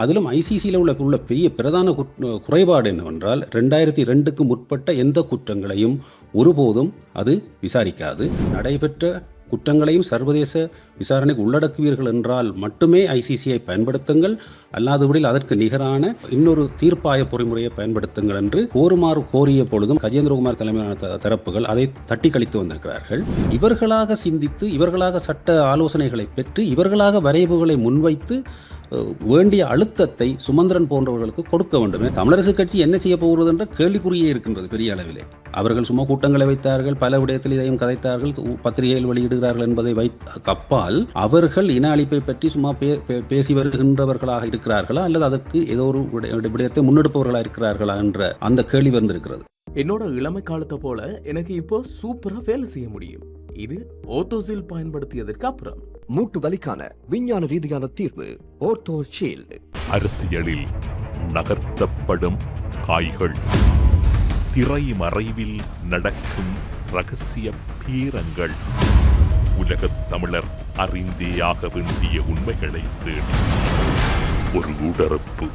அதிலும் ஐசிசியில் உள்ள பெரிய பிரதான குறைபாடு என்னவென்றால் 2002க்கு முற்பட்ட எந்த குற்றங்களையும் ஒருபோதும் அது விசாரிக்காது. நடைபெற்ற குற்றங்களையும் சர்வதேச விசாரணைக்கு உள்ளடக்குவீர்கள் என்றால் மட்டுமே ஐசிசியை பயன்படுத்துங்கள், அல்லாதபடியில் அதற்கு நிகரான இன்னொரு தீர்ப்பாய பொறிமுறையை பயன்படுத்துங்கள் என்று கோருமாறு கோரிய பொழுதும் கஜேந்திரகுமார் தலைமையிலான தரப்புகள் அதை தட்டி கழித்து வந்திருக்கிறார்கள். இவர்களாக சிந்தித்து, இவர்களாக சட்ட ஆலோசனைகளை பெற்று, இவர்களாக வரைவுகளை முன்வைத்து வேண்டிய அழுத்தத்தை சுமந்திரன் போன்றவர்களுக்கு கொடுக்க வேண்டும். தமிழரசு கட்சி என்ன செய்ய போகிறது என்ற கேள்விக்குறியே இருக்கின்றது பெரிய அளவிலே. அவர்கள் சும்மா கூட்டங்களை வைத்தார்கள், பல விடயத்தில் இதையும் கதைத்தார்கள், பத்திரிகையில் வெளியிடுகிறார்கள் என்பதை அப்பால் அவர்கள் இன அழிப்பை பற்றி சும்மா பேசி வருகின்றவர்களாக இருக்கிறார்களா அல்லது அதற்கு ஏதோ ஒரு விடயத்தை முன்னெடுப்பவர்களாக இருக்கிறார்களா என்ற அந்த கேள்வி வந்திருக்கிறது. என்னோட இளமை காலத்தை போல எனக்கு இப்போ சூப்பரா வேலை செய்ய முடியும். இது ஓர்த்தோசில் பயன்படுத்தியதற்கு அப்புறம். மூட்டு வலிக்கான விஞ்ஞான ரீதியான தீர்வு ஓர்த்தோ ஷீல்ட். அரசியலில் நகர்த்தப்படும் காய்கள், திரை மறைவில் நடக்கும் ரகசிய பீரங்கள், உலகத் தமிழர் அறிந்தேயாக வேண்டிய உண்மைகளை தேடி ஒரு உடறப்பு.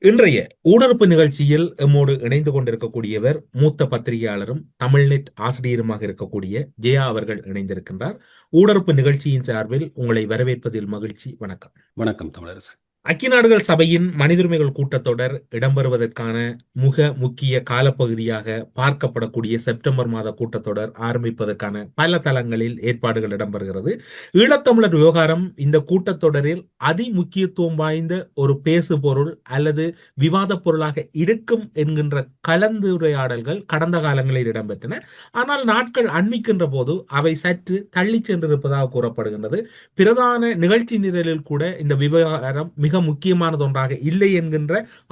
இன்றைய ஊடறுப்பு நிகழ்ச்சியில் எம்மோடு இணைந்து கொண்டிருக்கக்கூடியவர் மூத்த பத்திரிகையாளரும் தமிழ்நெட் ஆசிரியருமாக இருக்கக்கூடிய ஜெயா அவர்கள் இணைந்திருக்கின்றார். ஊடறுப்பு நிகழ்ச்சியின் சார்பில் உங்களை வரவேற்பதில் மகிழ்ச்சி. வணக்கம். வணக்கம் தமிழரசு. ஐக்கிய நாடுகள் சபையின் மனித உரிமைகள் கூட்டத்தொடர் இடம்பெறுவதற்கான மிக முக்கிய காலப்பகுதியாக பார்க்கப்படக்கூடிய செப்டம்பர் மாத கூட்டத்தொடர் ஆரம்பிப்பதற்கான பல தளங்களில் ஏற்பாடுகள் இடம்பெறுகிறது. ஈழத்தமிழர் விவகாரம் இந்த கூட்டத்தொடரில் அதி முக்கியத்துவம் வாய்ந்த ஒரு பேசு பொருள் அல்லது விவாத பொருளாக இருக்கும் என்கின்ற கலந்துரையாடல்கள் கடந்த காலங்களில் இடம்பெற்றன. ஆனால் நாட்கள் அண்மிக்கின்ற போது அவை சற்று தள்ளி சென்றிருப்பதாக கூறப்படுகின்றது. பிரதான நிகழ்ச்சி நிரலில் கூட இந்த விவகாரம் மிக முக்கியமானது ஒன்றாக இல்லை என்கின்ற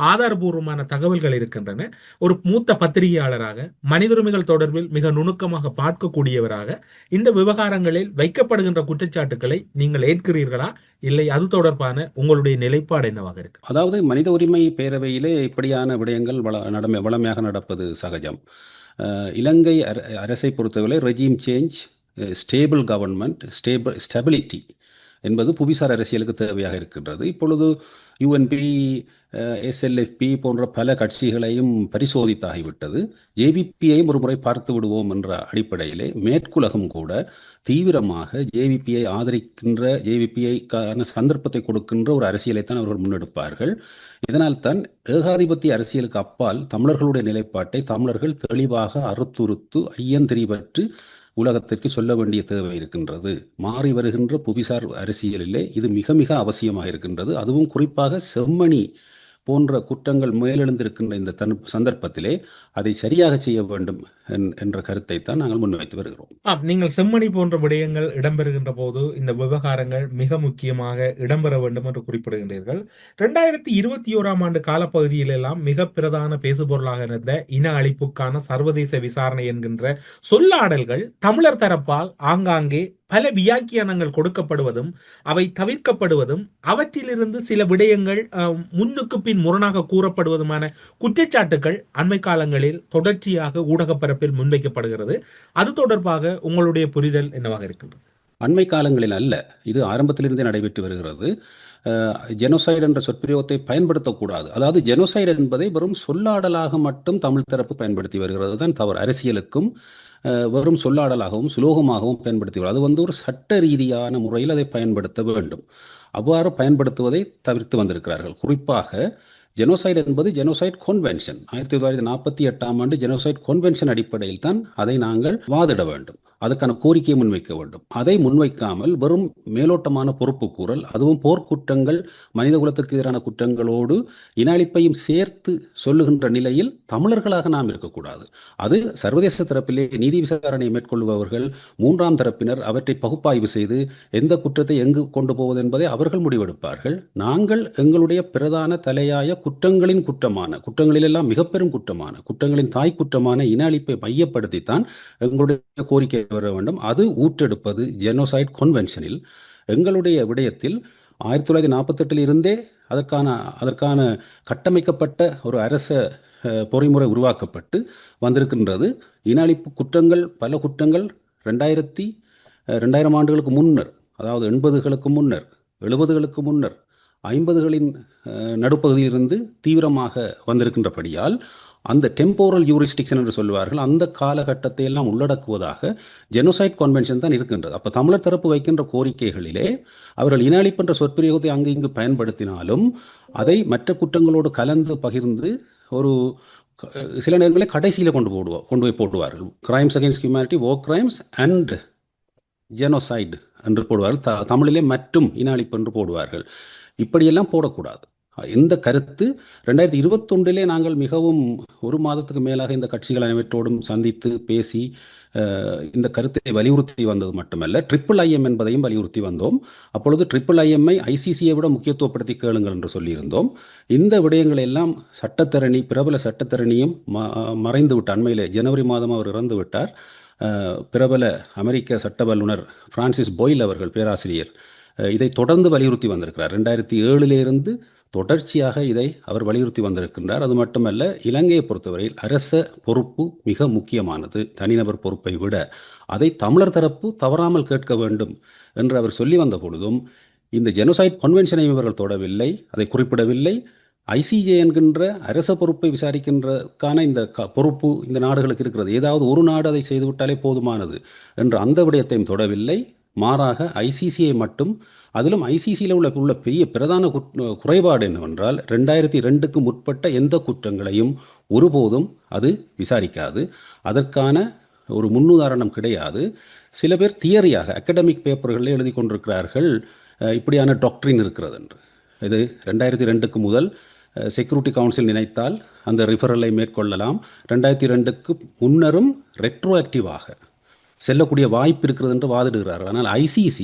ஆதாரபூர்வமான தகவல்கள் இருக்கின்றன. ஒரு மூத்த பத்திரிகையாளராக மனித உரிமைகள் தொடர்பில் மிக நுணுக்கமாக பார்க்கக்கூடியவராக இந்த விவகாரங்களில் வைக்கப்படுகின்ற குற்றச்சாட்டுக்களை நீங்கள் ஏற்கிறீர்களா, இல்லை அது தொடர்பான உங்களுடைய நிலைப்பாடு என்னவாக இருக்கு? அதாவது மனித உரிமை பேரவையிலே இப்படியான விடயங்கள் வளமையாக நடப்பது சகஜம். இலங்கை அரசை பொறுத்தவரை regime change, stable government, stability என்பது புவிசார் அரசியலுக்கு தேவையாக இருக்கின்றது. இப்பொழுது யுஎன்பி, எஸ்எல்எஃப்பி போன்ற பல கட்சிகளையும் பரிசோதித்தாகிவிட்டது. ஜேவிபியையும் ஒரு முறை பார்த்து விடுவோம் என்ற அடிப்படையிலே மேற்குலகம் கூட தீவிரமாக ஜேவிபியை ஆதரிக்கின்ற, ஜேவிபிஐக்கான சந்தர்ப்பத்தை கொடுக்கின்ற ஒரு அரசியலைத்தான் அவர்கள் முன்னெடுப்பார்கள். இதனால் தான் ஏகாதிபத்திய அரசியலுக்கு அப்பால் தமிழர்களுடைய நிலைப்பாட்டை தமிழர்கள் தெளிவாக அறுத்துறுத்து ஐயந்திரிபற்று உலகத்திற்கு சொல்ல வேண்டிய தேவை இருக்கின்றது. மாறி வருகின்ற புவிசார் அரசியலிலே இது மிக மிக அவசியமாக இருக்கின்றது. அதுவும் குறிப்பாக செம்மணி போன்ற குற்றங்கள் மேலெழுந்திருக்கின்ற இந்த சந்தர்ப்பத்திலே அதை சரியாக செய்ய வேண்டும் என்ற கருத்தை தான் நாங்கள் முன்வைத்து வருகிறோம். நீங்கள் செம்மணி போன்ற விடயங்கள் இடம்பெறுகின்ற போது இந்த விவகாரங்கள் மிக முக்கியமாக இடம்பெற வேண்டும் என்று குறிப்பிடுகின்றீர்கள். 2021 ஆண்டு காலப்பகுதியிலெல்லாம் மிக பிரதான பேசுபொருளாக இருந்த இன அழிப்புக்கான சர்வதேச விசாரணை என்கின்ற சொல்லாடல்கள் தமிழர் தரப்பால் ஆங்காங்கே பல வியாக்கியானங்கள் கொடுக்கப்படுவதும் அவை தவிர்க்கப்படுவதும் அவற்றிலிருந்து சில விடயங்கள் முன்னுக்கு பின் முரணாக கூறப்படுவதுமான குற்றச்சாட்டுகள் அண்மை காலங்களில் தொடர்ச்சியாக ஊடக பரப்பில் முன்வைக்கப்படுகிறது. அது தொடர்பாக உங்களுடைய புரிதல் என்னவாக இருக்கின்றது? அண்மை காலங்களில் அல்ல, இது ஆரம்பத்திலிருந்தே நடைபெற்று வருகிறது. ஜெனோசைடு என்ற சொற்பிரயோகத்தை பயன்படுத்தக்கூடாது. அதாவது ஜெனோசைடு என்பதை வெறும் சொல்லாடலாக மட்டும் தமிழ் தரப்பு பயன்படுத்தி வருகிறது தான் தவறு. அரசியலுக்கும் வெறும் சொல்லாடலாகவும் சுலோகமாகவும் பயன்படுத்தி அது ஒரு சட்ட ரீதியான முறையில் அதை பயன்படுத்த வேண்டும். அவ்வாறு பயன்படுத்துவதை தவிர்த்து வந்திருக்கிறார்கள். குறிப்பாக ஜெனோசைடு என்பது ஜெனோசைட் கொன்வென்ஷன், 1948 ஆண்டு ஜெனோசைட் கொன்வென்ஷன் அடிப்படையில் தான் அதை நாங்கள் வாதிட வேண்டும், அதுக்கான கோரிக்கையை முன்வைக்க வேண்டும். அதை முன்வைக்காமல் வெறும் மேலோட்டமான பொறுப்பு கூறல், அதுவும் போர்க்குற்றங்கள், மனித குலத்துக்கு எதிரான குற்றங்களோடு இன அழிப்பையும் சேர்த்து சொல்லுகின்ற நிலையில் தமிழர்களாக நாம் இருக்கக்கூடாது. அது சர்வதேச தரப்பிலே நீதி விசாரணை மேற்கொள்பவர்கள், மூன்றாம் தரப்பினர் அவற்றை பகுப்பாய்வு செய்து எந்த குற்றத்தை எங்கு கொண்டு போவது என்பதை அவர்கள் முடிவெடுப்பார்கள். நாங்கள் எங்களுடைய பிரதான தலையாய குற்றங்களிலெல்லாம் மிக பெரும் குற்றமான குற்றங்களின் தாய் குற்றமான இன அழிப்பை மையப்படுத்தித்தான் எங்களுடைய கோரிக்கை வர வேண்டும். அது ஊற்றெடுப்பது ஜெனோசைட் கொன்வென்ஷனில். எங்களுடைய விடயத்தில் 1948 இருந்தே அதற்கான கட்டமைக்கப்பட்ட ஒரு அரச பொறிமுறை உருவாக்கப்பட்டு வந்திருக்கின்றது. இன அழிப்பு குற்றங்கள், பல குற்றங்கள் 2000 ஆண்டுகளுக்கு முன்னர், அதாவது 80களுக்கு முன்னர், 70களுக்கு முன்னர், 50களின் நடுப்பகுதியிலிருந்து தீவிரமாக வந்திருக்கின்றபடியால் அந்த டெம்போரல் யூரிஸ்டிக்ஷன் என்று சொல்வார்கள், அந்த காலகட்டத்தை எல்லாம் உள்ளடக்குவதாக ஜெனோசைட் கன்வென்ஷன் தான் இருக்கின்றது. அப்போ தமிழர் தரப்பு வைக்கின்ற கோரிக்கைகளிலே அவர்கள் இன அழிப்பு என்ற சொற்பிரயோகத்தை அங்கு இங்கு பயன்படுத்தினாலும் அதை மற்ற குற்றங்களோடு கலந்து பகிர்ந்து ஒரு சில நேரங்களில் கடைசியில் கொண்டு போய் போடுவார்கள். Crimes against humanity, war crimes and genocide என்று போடுவார்கள். தமிழிலே மற்றும் இன அழிப்பு என்று போடுவார்கள். இப்படியெல்லாம் போடக்கூடாது. இந்த கருத்து 2021 நாங்கள் மிகவும் ஒரு மாதத்துக்கு மேலாக இந்த கட்சிகள் அனைவற்றோடும் சந்தித்து பேசி இந்த கருத்தை வலியுறுத்தி வந்தது மட்டுமல்ல, IIIM என்பதையும் வலியுறுத்தி வந்தோம். அப்பொழுது IIIM-ஐ ICCயை விட முக்கியத்துவப்படுத்தி கேளுங்கள் என்று சொல்லியிருந்தோம். இந்த விடயங்களை எல்லாம் சட்டத்தரணி, பிரபல சட்டத்தரணியும் மறைந்து விட்டார். அண்மையிலே ஜனவரி மாதம் அவர் இறந்து விட்டார். பிரபல அமெரிக்க சட்ட வல்லுனர் பிரான்சிஸ் பாயில் அவர்கள், பேராசிரியர், இதை தொடர்ந்து வலியுறுத்தி வந்திருக்கிறார். 2007 தொடர்ச்சியாக இதை அவர் வலியுறுத்தி வந்திருக்கின்றார். அது மட்டுமல்ல, இலங்கையை பொறுத்தவரையில் அரச பொறுப்பு மிக முக்கியமானது, தனிநபர் பொறுப்பை விட. அதை தமிழர் தரப்பு தவறாமல் கேட்க வேண்டும் என்று அவர் சொல்லி வந்த பொழுதும் இந்த ஜெனோசைட் கன்வென்ஷனை இவர்கள் தொடவில்லை, அதை குறிப்பிடவில்லை. ICJ என்கின்ற அரச பொறுப்பை விசாரிக்கின்றதுக்கான இந்த பொறுப்பு இந்த நாடுகளுக்கு இருக்கிறது, ஏதாவது ஒரு நாடு அதை செய்துவிட்டாலே போதுமானது என்ற அந்த விடயத்தையும் தொடவில்லை. மாறாக ICCயை மட்டும், அதிலும் ICCயில் உள்ள பெரிய பிரதான குறைபாடு என்னவென்றால் 2002க்கு முற்பட்ட எந்த குற்றங்களையும் ஒருபோதும் அது விசாரிக்காது. அதற்கான ஒரு முன்னுதாரணம் கிடையாது. சில பேர் தியரியாக அகடமிக் பேப்பர்களில் எழுதி கொண்டிருக்கிறார்கள் இப்படியான டாக்ட்ரின் இருக்கிறது என்று. இது 2002க்கு முதல் செக்யூரிட்டி கவுன்சில் நினைத்தால் அந்த ரிஃபரலை மேற்கொள்ளலாம். 2002க்கு முன்னரும் ரெட்ரோஆக்டிவாக செல்லக்கூடிய வாய்ப்பு இருக்கிறது என்று வாதிடுகிறார்கள். ஆனால் ICC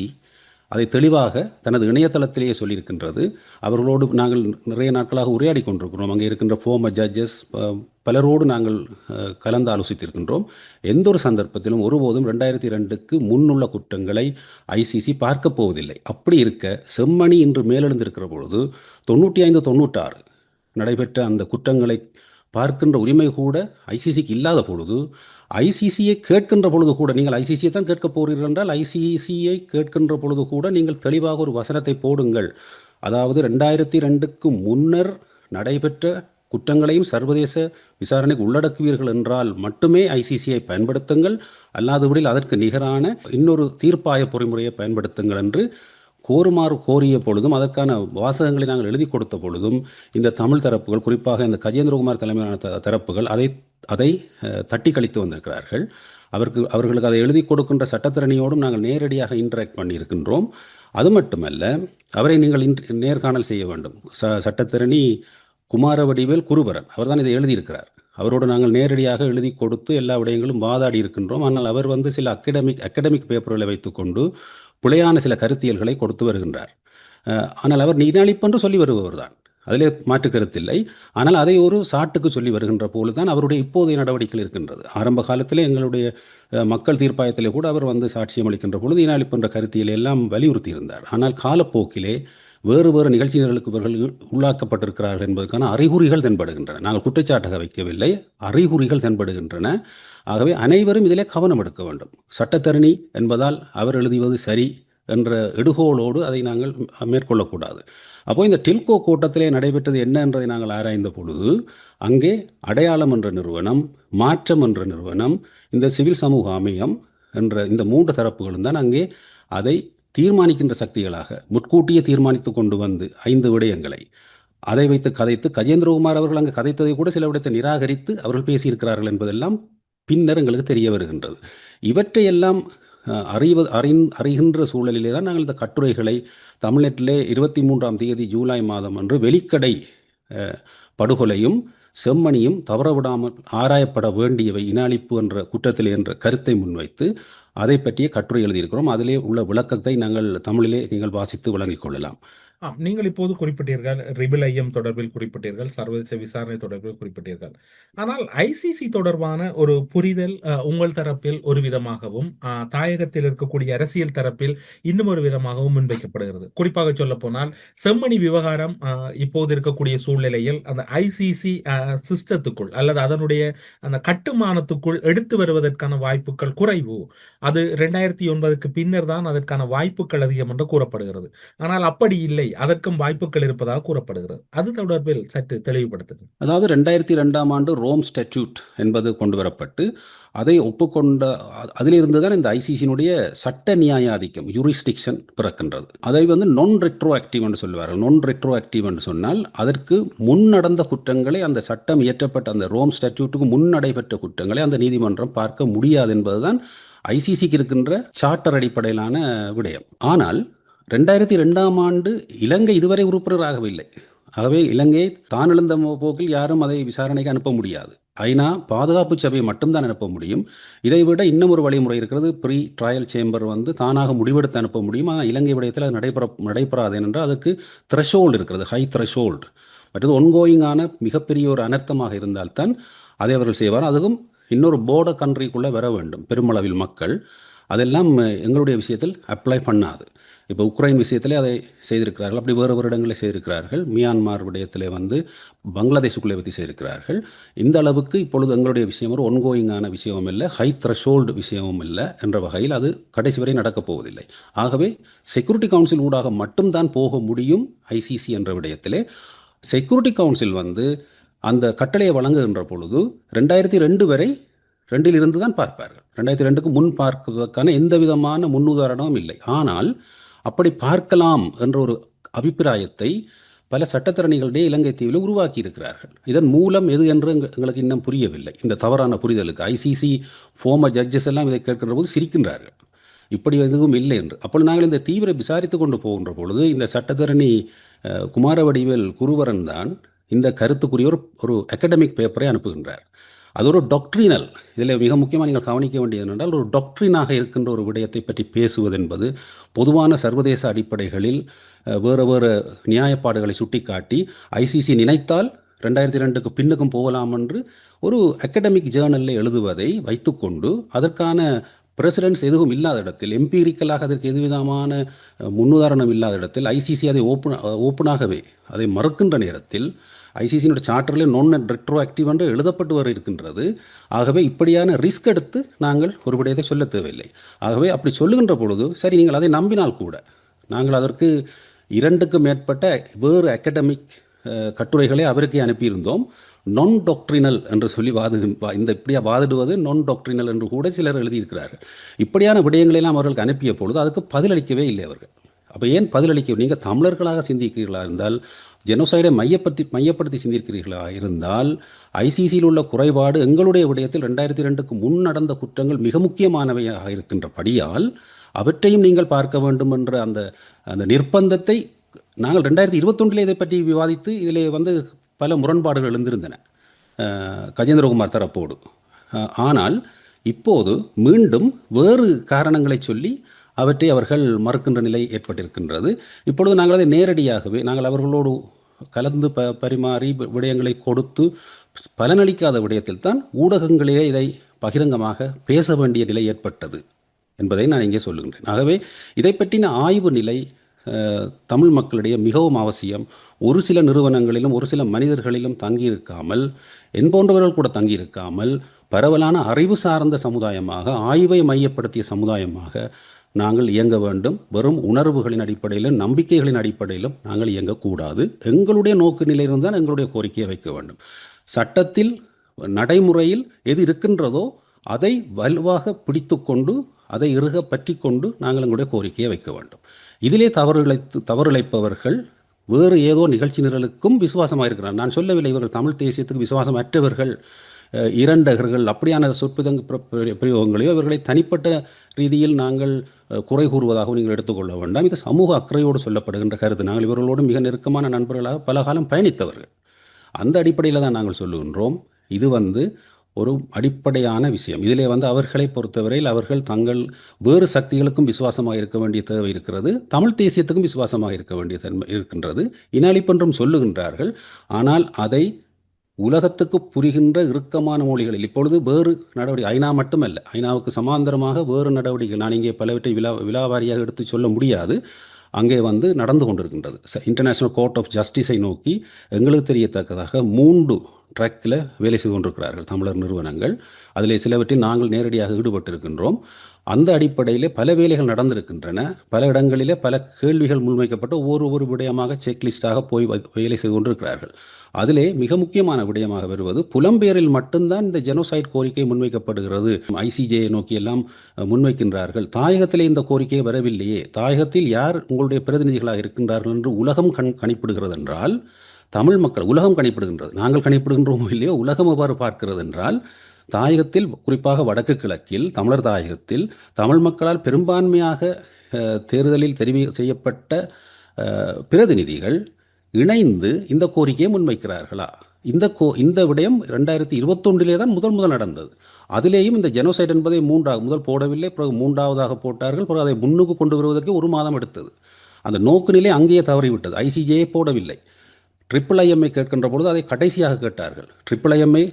அதை தெளிவாக தனது இணையதளத்திலேயே சொல்லியிருக்கின்றது. அவர்களோடு நாங்கள் நிறைய நாட்களாக உரையாடி கொண்டிருக்கிறோம். அங்கே இருக்கின்ற ஃபோர்மர் ஜட்ஜஸ் பலரோடு நாங்கள் கலந்து ஆலோசித்திருக்கின்றோம். எந்த ஒரு சந்தர்ப்பத்திலும் ஒருபோதும் 2002க்கு முன்னுள்ள குற்றங்களை ICC பார்க்க போவதில்லை. அப்படி இருக்க செம்மணி இன்று மேலெழுந்திருக்கிற பொழுது 95-96 நடைபெற்ற அந்த குற்றங்களை பார்க்கின்ற உரிமை கூட ICCக்கு இல்லாத பொழுது, ICCயை கேட்கின்ற பொழுது கூட, நீங்கள் ICCயை தான் கேட்க போகிறீர்கள் என்றால் ICCயை கேட்கின்ற பொழுது கூட நீங்கள் தெளிவாக ஒரு வசனத்தை போடுங்கள். அதாவது 2002க்கு முன்னர் நடைபெற்ற குற்றங்களையும் சர்வதேச விசாரணைக்கு உள்ளடக்குவீர்கள் என்றால் மட்டுமே ICCயை பயன்படுத்துங்கள், அல்லாதபடியில் அதற்கு நிகரான இன்னொரு தீர்ப்பாய பொறிமுறையை பயன்படுத்துங்கள் என்று கோருமாறு கோரிய பொழுதும், அதற்கான வாசகங்களை நாங்கள் எழுதி கொடுத்த பொழுதும், இந்த தமிழ் தரப்புகள், குறிப்பாக இந்த கஜேந்திரகுமார் தலைமையிலான தரப்புகள் அதை தட்டி கழித்து வந்திருக்கிறார்கள். அவர்களுக்கு அதை எழுதி கொடுக்கின்ற சட்டத்தரணியோடும் நாங்கள் நேரடியாக இன்டராக்ட் பண்ணியிருக்கின்றோம். அது மட்டுமல்ல, அவரை நீங்கள் நேர்காணல் செய்ய வேண்டும். சட்டத்தரணி குமாரவடிவேல் குருபரன் அவர்தான் இதை எழுதியிருக்கிறார். அவரோடு நாங்கள் நேரடியாக எழுதி கொடுத்து எல்லா விடயங்களும் வாதாடி இருக்கின்றோம். ஆனால் அவர் சில அகடமிக் பேப்பர்களை வைத்துக்கொண்டு பிழையான சில கருத்தியல்களை கொடுத்து வருகின்றார். ஆனால் அவர் இன அழிப்பு என்று சொல்லி வருபவர் தான், அதிலே மாற்று கருத்தில்லை. ஆனால் அதை ஒரு சாட்டுக்கு சொல்லி வருகின்ற போது தான் அவருடைய இப்போதைய நடவடிக்கைகள் இருக்கின்றது. ஆரம்ப காலத்திலே எங்களுடைய மக்கள் தீர்ப்பாயத்திலே கூட அவர் சாட்சியம் அளிக்கின்ற பொழுது இன அழிப்பு என்ற கருத்தியலை எல்லாம் வலியுறுத்தி இருந்தார். ஆனால் காலப்போக்கிலே வேறு வேறு நிகழ்ச்சிகளுக்கு இவர்கள் உள்ளாக்கப்பட்டிருக்கிறார்கள் என்பதற்கான அறிகுறிகள் தென்படுகின்றன. நாங்கள் குற்றச்சாட்டாக வைக்கவில்லை, அறிகுறிகள் தென்படுகின்றன. ஆகவே அனைவரும் இதிலே கவனம் எடுக்க வேண்டும். சட்டத்தரணி என்பதால் அவர் எழுதுவது சரி என்ற எடுகோளோடு அதை நாங்கள் மேற்கொள்ளக்கூடாது. அப்போ இந்த டில்கோ கூட்டத்திலே நடைபெற்றது என்ன என்பதை நாங்கள் ஆராய்ந்த பொழுது, அங்கே அடையாளம் என்ற நிறுவனம், மாற்றம் என்ற நிறுவனம், இந்த சிவில் சமூக அமையம் என்ற இந்த 3 தரப்புகளும் தான் அங்கே அதை தீர்மானிக்கின்ற சக்திகளாக முற்கூட்டியே தீர்மானித்து கொண்டு வந்து 5 விடயங்களை அதை வைத்து கதைத்து, கஜேந்திரகுமார் அவர்கள் அங்கு கதைத்ததை கூட சில விடயத்தை நிராகரித்து அவர்கள் பேசியிருக்கிறார்கள் என்பதெல்லாம் பின்னர் எங்களுக்கு தெரிய வருகின்றது. இவற்றையெல்லாம் அறிகின்ற சூழலிலே தான் நாங்கள் இந்த கட்டுரைகளை தமிழ்நெட்டிலே 23ஆம் தேதி ஜூலை மாதம் அன்று வெளிக்கடை படுகொலையும் செம்மணியும் தவறவிடாமல் ஆராயப்பட வேண்டியவை இன அழிப்பு என்ற குற்றத்திலே என்ற கருத்தை முன்வைத்து அதை பற்றிய கட்டுரை எழுதியிருக்கிறோம். அதிலே உள்ள விளக்கத்தை நாங்கள் தமிழிலே நீங்கள் வாசித்து விளங்கிக் கொள்ளலாம். நீங்கள் இப்போது குறிப்பிட்டீர்கள் ரிபிள் ஐஎம் தொடர்பில் குறிப்பிட்டீர்கள், சர்வதேச விசாரணை தொடர்பில் குறிப்பிட்டீர்கள். ஆனால் ஐசிசி தொடர்பான ஒரு புரிதல் உங்கள் தரப்பில் ஒரு விதமாகவும் தாயகத்தில் இருக்கக்கூடிய அரசியல் தரப்பில் இன்னும் ஒரு விதமாகவும் முன்வைக்கப்படுகிறது. குறிப்பாக சொல்ல போனால் செம்மணி விவகாரம் இப்போது இருக்கக்கூடிய சூழ்நிலையில் அந்த ஐசிசி சிஸ்டத்துக்குள் அல்லது அதனுடைய அந்த கட்டுமானத்துக்குள் எடுத்து வருவதற்கான வாய்ப்புகள் குறைவு. அது 2009க்கு பின்னர் தான் அதற்கான வாய்ப்புகள் அதிகம் என்று கூறப்படுகிறது. ஆனால் அப்படி இல்லை, அதற்கும் வாய்ப்புகள் இருப்பதாக கூறப்படுகிறது. அது தொடர்பில் சற்று தெளிவுபடுத்துங்க. அதாவது 2002ஆம் ஆண்டு ரோம் ஸ்டாட்யூட் என்பது கொண்டு வரப்பட்டு அதை ஒப்புக்கொண்ட அதிலிருந்து தான் இந்த ஐசிசியினுடைய சட்ட நியாயாதிக்கம் யூரிஸ்டிக்ஷன் பிறக்கின்றது. அதை நான் ரெட்ரோ ஆக்டிவ் என்று சொல்லுவார்கள். நான் ரெட்ரோ ஆக்டிவ் என்று சொன்னால் அதற்கு முன் நடந்த குற்றங்களை, அந்த சட்டம் இயற்றப்பட்ட அந்த ரோம் ஸ்டாட்யூட்டுக்கு முன் நடைபெற்ற குற்றங்களை அந்த நீதிமன்றம் பார்க்க முடியாது என்பதுதான் ஐசிசிக்கு இருக்கின்ற சார்ட்டர் அடிப்படையிலான விடயம். ஆனால் 2002ஆம் ஆண்டு இலங்கை இதுவரை உறுப்பினராகவில்லை. ஆகவே இலங்கையை தான் எழுந்த போக்கில் யாரும் அதை விசாரணைக்கு அனுப்ப முடியாது. ஐநா பாதுகாப்பு சபையை மட்டும்தான் அனுப்ப முடியும். இதைவிட இன்னும் ஒரு வழிமுறை இருக்கிறது. ப்ரீ ட்ரையல் சேம்பர் தானாக முடிவெடுத்து அனுப்ப முடியும். ஆனால் இலங்கை விடயத்தில் அது நடைபெறாது என்றால் அதுக்கு த்ரெஷோல்டு இருக்கிறது, ஹை த்ரெஷோல்டு. மற்றது ஒன்கோயிங்கான மிகப்பெரிய ஒரு அனர்த்தமாக இருந்தால்தான் அதை அவர்கள் செய்வார். அதுவும் இன்னொரு போர்டர் கண்ட்ரிக்குள்ளே வர வேண்டும் பெருமளவில் மக்கள். அதெல்லாம் எங்களுடைய விஷயத்தில் அப்ளை பண்ணாது. இப்போ உக்ரைன் விஷயத்திலே அதை செய்திருக்கிறார்கள், அப்படி வேறு வருடங்களே செய்திருக்கிறார்கள். மியான்மார் விடயத்திலே பங்களாதேஷுக்குள்ளே பற்றி செய்திருக்கிறார்கள். இந்த அளவுக்கு இப்பொழுது எங்களுடைய விஷயம் ஒரு ஒன்கோயிங்கான விஷயமும் இல்லை, ஹை த்ரெஷோல்டு விஷயமும் இல்லை என்ற வகையில் அது கடைசி வரை நடக்கப் போவதில்லை. ஆகவே செக்யூரிட்டி கவுன்சில் ஊடாக மட்டும்தான் போக முடியும் ஐசிசி என்ற விடயத்திலே. செக்யூரிட்டி கவுன்சில் அந்த கட்டளையை வழங்குகின்ற பொழுது 2002 வரை 2லிருந்து தான் பார்ப்பார்கள். 2002க்கு முன் பார்ப்பதற்கான எந்த விதமான முன்னுதாரணமும் இல்லை. ஆனால் அப்படி பார்க்கலாம் என்ற ஒரு அபிப்பிராயத்தை பல சட்டத்தரணிகளுடைய இலங்கை தீவில் உருவாக்கி இருக்கிறார்கள். இதன் மூலம் எது என்று எங்களுக்கு இன்னும் புரியவில்லை. இந்த தவறான புரிதலுக்கு ஐசிசி ஃபார்மர் ஜட்ஜஸ் எல்லாம் இதை கேட்கின்ற போது சிரிக்கின்றார்கள், இப்படி எதுவும் இல்லை என்று. அப்பொழுது நாங்கள் இந்த தீவிர விசாரித்து கொண்டு போகின்ற பொழுது இந்த சட்டத்தரணி குமாரவடிவேல் குருவரன் தான் இந்த கருத்துக்குரிய ஒரு அகடமிக் பேப்பரை அனுப்புகின்றார். அது ஒரு டாக்ட்ரினல். இதில் மிக முக்கியமாக நீங்கள் கவனிக்க வேண்டியது என்னென்றால், ஒரு டாக்ட்ரினாக இருக்கின்ற ஒரு விடயத்தை பற்றி பேசுவது என்பது பொதுவான சர்வதேச அடிப்படைகளில் வேறு வேறு நியாயப்பாடுகளை சுட்டிக்காட்டி ஐசிசி நினைத்தால் 2002க்கு பின்னுக்கும் போகலாம் என்று ஒரு அகடமிக் ஜேர்னலில் எழுதுவதை வைத்துக்கொண்டு அதற்கான பிரசிடென்ட்ஸ் எதுவும் இல்லாத இடத்தில், எம்பீரிக்கலாக அதற்கு எதுவிதமான முன்னுதாரணம் இல்லாத இடத்தில் ஐசிசி அதை ஓப்பனாகவே அதை மறுக்கின்ற நேரத்தில் ஐசிசியினுடைய சார்ட்டரில் நான் ரெட்ரோ ஆக்டிவ் என்று எழுதப்பட்டு வர இருக்கின்றது. ஆகவே இப்படியான ரிஸ்க் எடுத்து நாங்கள் ஒரு விடயத்தை சொல்ல தேவையில்லை. ஆகவே அப்படி சொல்லுகின்ற பொழுது சரி, நீங்கள் அதை நம்பினால் கூட நாங்கள் அதற்கு 2க்கும் மேற்பட்ட வேறு அகடமிக் கட்டுரைகளை அவருக்கே அனுப்பியிருந்தோம். நான் டாக்ட்ரினல் என்று சொல்லி இப்படியா வாதிடுவது நான் டாக்ட்ரினல் என்று கூட சிலர் எழுதியிருக்கிறார்கள். இப்படியான விடயங்களெல்லாம் அவர்களுக்கு அனுப்பிய பொழுது அதுக்கு பதிலளிக்கவே இல்லை அவர்கள். அப்போ ஏன் பதிலளிக்க? நீங்கள் தமிழர்களாக சிந்திக்கிறீர்களா இருந்தால், ஜெனோசைடை மையப்படுத்தி சிந்திக்கிறீர்களா இருந்தால், ஐசிசியில் உள்ள குறைபாடு எங்களுடைய விடயத்தில் 2002க்கு முன் நடந்த குற்றங்கள் மிக முக்கியமானவையாக இருக்கின்றபடியால் அவற்றையும் நீங்கள் பார்க்க வேண்டும் என்ற அந்த நிர்பந்தத்தை நாங்கள் 2021 இதை பற்றி விவாதித்து இதிலே பல முரண்பாடுகள் எழுந்திருந்தன கஜேந்திரகுமார் தரப்போடு. ஆனால் இப்போது மீண்டும் வேறு காரணங்களை சொல்லி அவற்றை அவர்கள் மறுக்கின்ற நிலை ஏற்பட்டிருக்கின்றது. இப்பொழுது நாங்கள் அதை நேரடியாகவே நாங்கள் அவர்களோடு கலந்து பரிமாறி விடயங்களை கொடுத்து பலனளிக்காத விடயத்தில் தான் ஊடகங்களிலே இதை பகிரங்கமாக பேச வேண்டிய நிலை ஏற்பட்டது என்பதை நான் இங்கே சொல்லுகின்றேன். ஆகவே இதை பற்றின ஆய்வு நிலை தமிழ் மக்களிடையே மிகவும் அவசியம். ஒரு சில நிறுவனங்களிலும் ஒரு சில மனிதர்களிலும் தங்கியிருக்காமல், என்போன்றவர்கள் கூட தங்கியிருக்காமல், பரவலான அறிவு சார்ந்த சமுதாயமாக, ஆய்வை மையப்படுத்திய சமுதாயமாக நாங்கள் இயங்க வேண்டும். வெறும் உணர்வுகளின் அடிப்படையிலும் நம்பிக்கைகளின் அடிப்படையிலும் நாங்கள் இயங்கக்கூடாது. எங்களுடைய நோக்கு நிலையிலிருந்து தான் எங்களுடைய கோரிக்கையை வைக்க வேண்டும். சட்டத்தில் நடைமுறையில் எது இருக்கின்றதோ அதை வலுவாக பிடித்து கொண்டு அதை இறுக பற்றி கொண்டு நாங்கள் எங்களுடைய கோரிக்கையை வைக்க வேண்டும். இதிலே தவறிழைப்பவர்கள் வேறு ஏதோ நிகழ்ச்சி நிரலுக்கும் விசுவாசமாக இருக்கிறார். நான் சொல்லவில்லை இவர்கள் தமிழ் தேசியத்துக்கு விசுவாசம் அற்றவர்கள், இரண்டகர்கள், அப்படியான சொற்பிதங்க பிரயோகங்களையோ இவர்களை தனிப்பட்ட ரீதியில் நாங்கள் குறை கூறுவதாகவும் நீங்கள் எடுத்துக்கொள்ள வேண்டாம். இது சமூக அக்கறையோடு சொல்லப்படுகின்ற கருத்து. நாங்கள் இவர்களோடு மிக நெருக்கமான நண்பர்களாக பல காலம் பயணித்தவர்கள். அந்த அடிப்படையில் தான் நாங்கள் சொல்லுகின்றோம். இது ஒரு அடிப்படையான விஷயம். இதிலே அவர்களை பொறுத்தவரையில் அவர்கள் தங்கள் வேறு சக்திகளுக்கும் விசுவாசமாக இருக்க வேண்டிய தேவை இருக்கிறது, தமிழ் தேசியத்துக்கும் விசுவாசமாக இருக்க வேண்டிய தன்மை இருக்கின்றது. இன அழிப்பு என்றும் சொல்லுகின்றார்கள். ஆனால் அதை உலகத்துக்கு புரிகின்ற இறுக்கமான மொழிகளில் இப்பொழுது வேறு நடவடிக்கை, ஐநா மட்டுமல்ல, ஐநாவுக்கு சமாந்தரமாக வேறு நடவடிக்கை நான் இங்கே பலவற்றை விலாவாரியாக எடுத்து சொல்ல முடியாது, அங்கே நடந்து கொண்டிருக்கின்றது. இன்டர்நேஷனல் கோர்ட் ஆஃப் ஜஸ்டிஸை நோக்கி எங்களுக்கு தெரியத்தக்கதாக 3 ட்ராக்கில் வேலை செய்து கொண்டிருக்கிறார்கள் தமிழர் நிறுவனங்கள். அதில் சிலவற்றில் நாங்கள் நேரடியாக ஈடுபட்டிருக்கின்றோம். அந்த அடிப்படையில் பல வேலைகள் நடந்திருக்கின்றன. பல இடங்களிலே பல கேள்விகள் முன்வைக்கப்பட்டு ஒவ்வொரு விடயமாக செக்லிஸ்டாக போய் வேலை செய்து கொண்டிருக்கிறார்கள். அதிலே மிக முக்கியமான விடயமாக வருவது புலம்பெயரில் மட்டும்தான் இந்த ஜெனோசைட் கோரிக்கை முன்வைக்கப்படுகிறது. ஐசிஜேயை நோக்கி எல்லாம் முன்வைக்கின்றார்கள். தாயகத்திலே இந்த கோரிக்கை வரவில்லையே, தாயகத்தில் யார் உங்களுடைய பிரதிநிதிகளாக இருக்கின்றார்கள் என்று உலகம் கணிப்பிடுகிறது என்றால், தமிழ் மக்கள் உலகம் கணிப்பிடுகின்றது, நாங்கள் கணிப்பிடுகின்றோமோ இல்லையோ உலகம் எவ்வாறு பார்க்கிறது என்றால், தாயகத்தில் குறிப்பாக வடக்கு கிழக்கில் தமிழர் தாயகத்தில் தமிழ் மக்களால் பெரும்பான்மையாக தேர்தலில் தெரிவு செய்யப்பட்ட பிரதிநிதிகள் இணைந்து இந்த கோரிக்கையை முன்வைக்கிறார்களா? இந்த விடயம் 2021 தான் முதல் நடந்தது. அதிலேயும் இந்த ஜெனோசைட் என்பதை முதல் போடவில்லை, பிறகு 3ஆவதாக போட்டார்கள். பிறகு அதை முன்னுக்கு கொண்டு வருவதற்கு 1 மாதம் எடுத்தது. அந்த நோக்குநிலை அங்கேயே தவறிவிட்டது. ஐசிஜேயை போடவில்லை. IIIMஐ கேட்கின்ற பொழுது அதை கடைசியாக கேட்டார்கள். IIIMஐ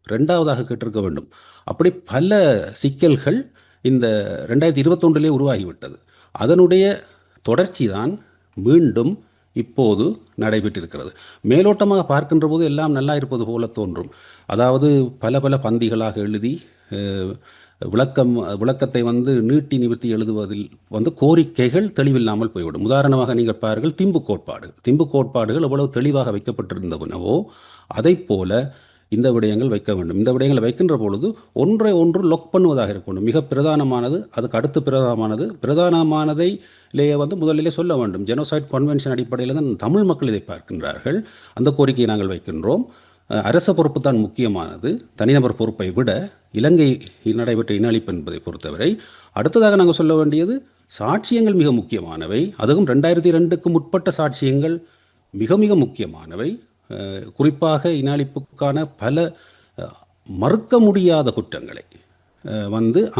2ஆவதாக கேட்டிருக்க வேண்டும். அப்படி பல சிக்கல்கள் இந்த 2021 உருவாகிவிட்டது. அதனுடைய தொடர்ச்சி தான் மீண்டும் இப்போது நடைபெற்றிருக்கிறது. மேலோட்டமாக பார்க்கின்ற போது எல்லாம் நல்லா இருப்பது போல தோன்றும். அதாவது பல பந்திகளாக எழுதி விளக்கத்தை நீட்டி நிமிர்த்தி எழுதுவதில் கோரிக்கைகள் தெளிவில்லாமல் போய்விடும். உதாரணமாக நீங்கள் பாருங்கள், திம்பு கோட்பாடுகள் எவ்வளவு தெளிவாக வைக்கப்பட்டிருந்தனவோ அதை போல இந்த விடயங்கள் வைக்க வேண்டும். இந்த விடயங்களை வைக்கின்ற பொழுது ஒன்றை ஒன்று லொக் பண்ணுவதாக இருக்கணும். மிக பிரதானமானது, அதுக்கு அடுத்து பிரதானமானதையிலேயே முதலிலே சொல்ல வேண்டும். ஜெனோசைட் கன்வென்ஷன் அடிப்படையில் தான் தமிழ் மக்கள் இதை பார்க்கின்றார்கள். அந்த கோரிக்கையை நாங்கள் வைக்கின்றோம். அரச பொறுப்பு தான் முக்கியமானது, தனிநபர் பொறுப்பை விட இலங்கை நடைபெற்ற இன அழிப்பு என்பதை பொறுத்தவரை. அடுத்ததாக நாங்கள் சொல்ல வேண்டியது, சாட்சியங்கள் மிக முக்கியமானவை. அதுவும் 2002க்கு முற்பட்ட சாட்சியங்கள் மிக மிக முக்கியமானவை. குறிப்பாக இன அழிப்புக்கான பல மறுக்க முடியாத குற்றங்களை